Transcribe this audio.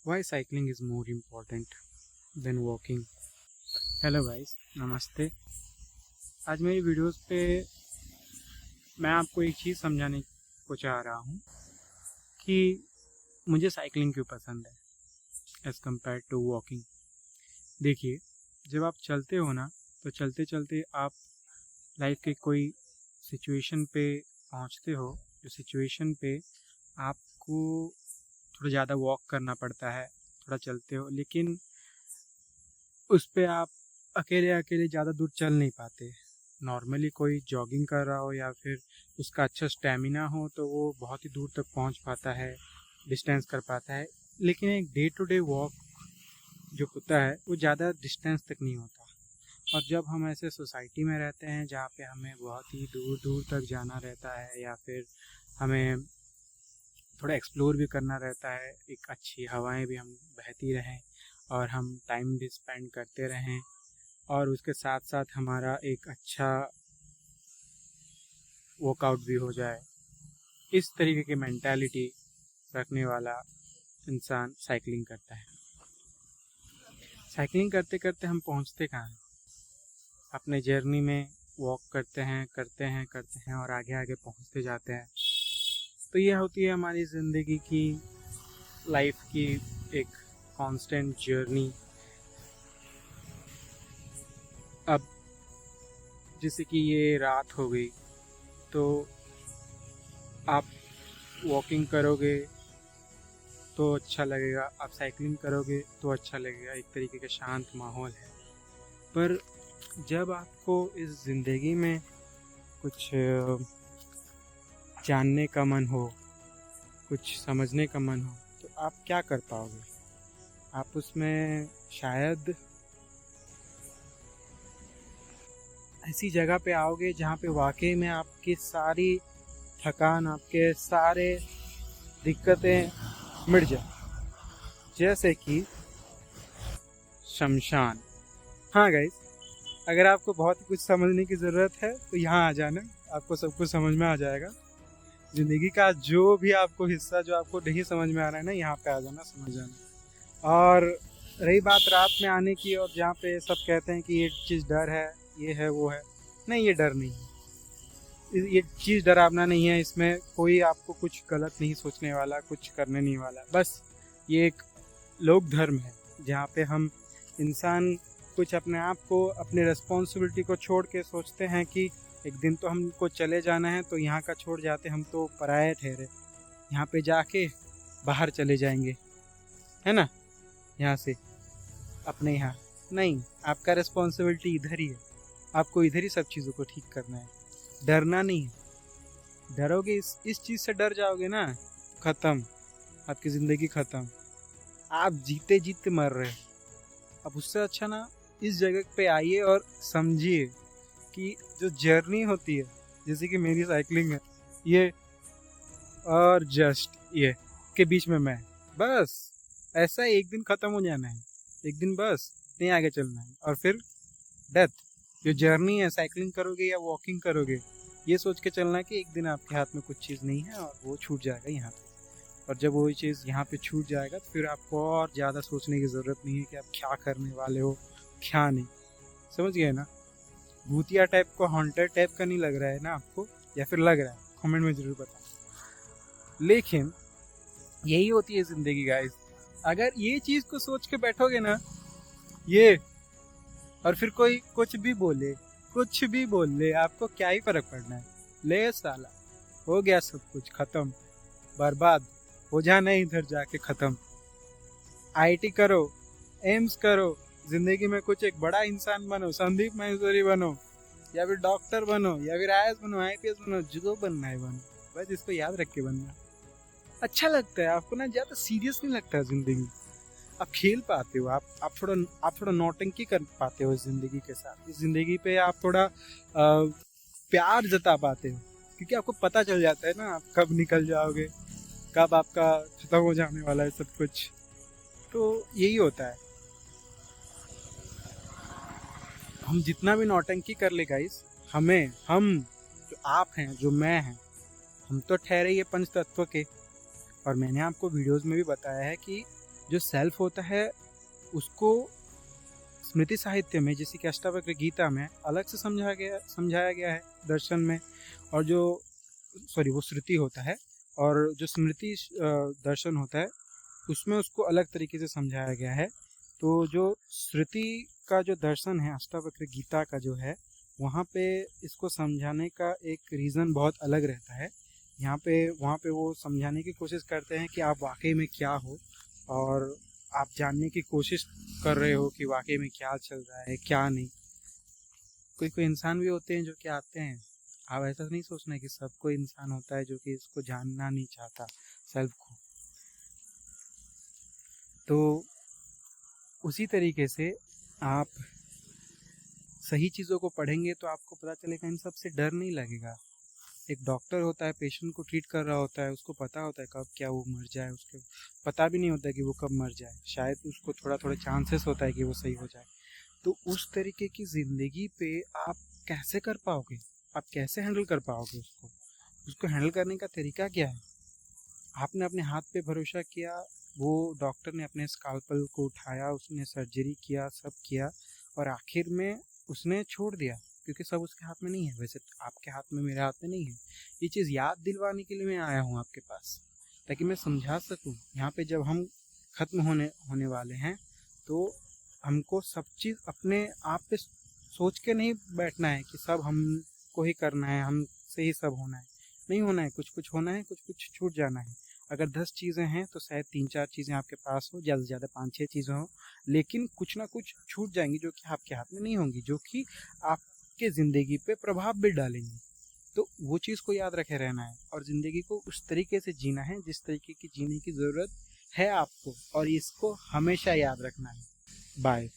Why cycling is more important than walking? Hello guys, नमस्ते। आज मेरी वीडियोस पे मैं आपको एक चीज़ समझाने को चाह रहा हूँ कि मुझे साइकिलिंग क्यों पसंद है एज़ कम्पेयर टू वॉकिंग। देखिए, जब आप चलते हो ना, तो चलते चलते आप लाइफ के कोई सिचुएशन पे पहुँचते हो, जो सिचुएशन पे आपको थोड़ा ज़्यादा वॉक करना पड़ता है, थोड़ा चलते हो, लेकिन उस पे आप अकेले अकेले ज़्यादा दूर चल नहीं पाते। नॉर्मली कोई जॉगिंग कर रहा हो या फिर उसका अच्छा स्टेमिना हो तो वो बहुत ही दूर तक पहुंच पाता है, डिस्टेंस कर पाता है। लेकिन एक डे टू डे वॉक जो होता है वो ज़्यादा डिस्टेंस तक नहीं होता। और जब हम ऐसे सोसाइटी में रहते हैं जहाँ पे हमें बहुत ही दूर दूर तक जाना रहता है या फिर हमें थोड़ा एक्सप्लोर भी करना रहता है, एक अच्छी हवाएं भी हम बहती रहें और हम टाइम भी स्पेंड करते रहें और उसके साथ साथ हमारा एक अच्छा वर्कआउट भी हो जाए, इस तरीके की मेंटालिटी रखने वाला इंसान साइकिलिंग करता है। साइकिलिंग करते करते हम पहुंचते कहाँ हैं? अपने जर्नी में वॉक करते हैं करते हैं करते हैं और आगे आगे पहुंचते जाते हैं। तो यह होती है हमारी ज़िंदगी की, लाइफ की एक कांस्टेंट जर्नी। अब जैसे कि ये रात हो गई तो आप वॉकिंग करोगे तो अच्छा लगेगा, आप साइकिलिंग करोगे तो अच्छा लगेगा, एक तरीके का शांत माहौल है। पर जब आपको इस ज़िंदगी में कुछ जानने का मन हो, कुछ समझने का मन हो, तो आप क्या कर पाओगे? आप उसमें शायद ऐसी जगह पे आओगे जहाँ पे वाकई में आपकी सारी थकान, आपके सारे दिक्कतें मिट जाए, जैसे कि शमशान। हाँ गाइस, अगर आपको बहुत कुछ समझने की ज़रूरत है तो यहाँ आ जाना, आपको सब कुछ समझ में आ जाएगा। ज़िंदगी का जो भी आपको हिस्सा जो आपको नहीं समझ में आ रहा है ना, यहाँ पे आ जाना, समझ जाना। और रही बात रात में आने की, और जहाँ पे सब कहते हैं कि ये चीज़ डर है, ये है, वो है, नहीं, ये डर नहीं है, ये चीज़ डरावना नहीं है। इसमें कोई आपको कुछ गलत नहीं सोचने वाला, कुछ करने नहीं वाला। बस ये एक लोक धर्म है जहाँ पे हम इंसान कुछ अपने आप को, अपने रिस्पॉन्सिबिलिटी को छोड़ के सोचते हैं कि एक दिन तो हमको चले जाना है, तो यहाँ का छोड़ जाते, हम तो पराये ठहरे, यहाँ पे जाके बाहर चले जाएंगे, है ना, यहाँ से अपने यहाँ। नहीं, आपका रिस्पॉन्सिबिलिटी इधर ही है, आपको इधर ही सब चीज़ों को ठीक करना है, डरना नहीं है। डरोगे, इस चीज़ से डर जाओगे ना, ख़त्म, आपकी ज़िंदगी ख़त्म, आप जीते जीते मर रहे। अब उससे अच्छा ना इस जगह पे आइए और समझिए कि जो जर्नी होती है, जैसे कि मेरी साइकिलिंग है, ये और जस्ट ये के बीच में मैं, बस ऐसा एक दिन ख़त्म हो जाना है, एक दिन बस नहीं आगे चलना है, और फिर डेथ। जो जर्नी है, साइकिलिंग करोगे या वॉकिंग करोगे, ये सोच के चलना कि एक दिन आपके हाथ में कुछ चीज़ नहीं है और वो छूट जाएगा यहाँ पे। और जब वो चीज़ यहाँ पे छूट जाएगा तो फिर आपको और ज़्यादा सोचने की ज़रूरत नहीं है कि आप क्या करने वाले हो, क्या नहीं। समझ गए ना? भूतिया टाइप को, हॉन्टेड टाइप का नहीं लग रहा है ना आपको, या फिर लग रहा है? कमेंट में ज़रूर बताएं। लेकिन यही होती है ज़िंदगी गाइस। अगर ये चीज़ को सोच के बैठोगे ना, ये, और फिर कोई कुछ भी बोले, कुछ भी बोल ले, आपको क्या ही फ़र्क पड़ना है? ले साला, हो गया सब कुछ ख़त्म, बर्बाद हो जाना है इधर जाके, ख़त्म। आईटी करो, एम्स करो, ज़िंदगी में कुछ एक बड़ा इंसान बनो, संदीप माहेश्वरी बनो, या फिर डॉक्टर बनो, या फिर आईएएस बनो, आईपीएस बनो, जो बनना है बनो, बस इसको याद रख के बनना। अच्छा लगता है आपको ना, ज़्यादा सीरियस नहीं लगता है ज़िंदगी। आप खेल पाते हो, आप थोड़ा नौटंकी कर पाते हो इस ज़िंदगी के साथ, इस ज़िंदगी पे आप थोड़ा प्यार जता पाते हो, क्योंकि आपको पता चल जाता है ना आप कब निकल जाओगे, कब आपका ख़त्म हो जाने वाला है सब कुछ। तो यही होता है, हम जितना भी नौटंकी कर ले गाइस, हम जो आप हैं, जो मैं हैं, हम तो ठहरे ये पंच तत्व के। और मैंने आपको वीडियोस में भी बताया है कि जो सेल्फ होता है उसको स्मृति साहित्य में, जैसे कि अष्टावक्र गीता में अलग से समझाया गया है दर्शन में, और जो वो श्रुति होता है, और जो स्मृति दर्शन होता है उसमें उसको अलग तरीके से समझाया गया है। तो जो श्रुति का जो दर्शन है अष्टावक्र गीता का जो है, वहाँ पे इसको समझाने का एक रीज़न बहुत अलग रहता है। वहाँ पे वो समझाने की कोशिश करते हैं कि आप वाकई में क्या हो, और आप जानने की कोशिश कर रहे हो कि वाकई में क्या चल रहा है क्या नहीं। कोई कोई इंसान भी होते हैं जो कि आते हैं, आप ऐसा नहीं सोचना कि सब कोई इंसान होता है जो कि इसको जानना नहीं चाहता सेल्फ को। तो उसी तरीके से आप सही चीज़ों को पढ़ेंगे तो आपको पता चलेगा, इन सब से डर नहीं लगेगा। एक डॉक्टर होता है, पेशेंट को ट्रीट कर रहा होता है, उसको पता होता है कब क्या वो मर जाए, उसको पता भी नहीं होता कि वो कब मर जाए, शायद उसको थोड़ा थोड़ा चांसेस होता है कि वो सही हो जाए। तो उस तरीके की ज़िंदगी पे आप कैसे कर पाओगे, आप कैसे हैंडल कर पाओगे उसको हैंडल करने का तरीका क्या है? आपने अपने हाथ पे भरोसा किया, वो डॉक्टर ने अपने स्काल्पल को उठाया, उसने सर्जरी किया, सब किया, और आखिर में उसने छोड़ दिया, क्योंकि सब उसके हाथ में नहीं है। वैसे आपके हाथ में, मेरे हाथ में नहीं है। ये चीज़ याद दिलवाने के लिए मैं आया हूँ आपके पास, ताकि मैं समझा सकूँ। यहाँ पे जब हम ख़त्म होने वाले हैं तो हमको सब चीज़ अपने आप पे सोच के नहीं बैठना है कि सब हमको ही करना है, हमसे ही सब होना है। नहीं होना है, कुछ कुछ होना है, कुछ कुछ छूट जाना है। अगर 10 चीज़ें हैं तो शायद 3-4 चीज़ें आपके पास हो, ज़्यादा से ज़्यादा 5-6 चीज़ें हो, लेकिन कुछ ना कुछ छूट जाएंगी जो कि आपके हाथ में नहीं होंगी, जो कि आपके ज़िंदगी पे प्रभाव भी डालेंगी। तो वो चीज़ को याद रखे रहना है, और ज़िंदगी को उस तरीके से जीना है जिस तरीके की जीने की ज़रूरत है आपको, और इसको हमेशा याद रखना है। बाय।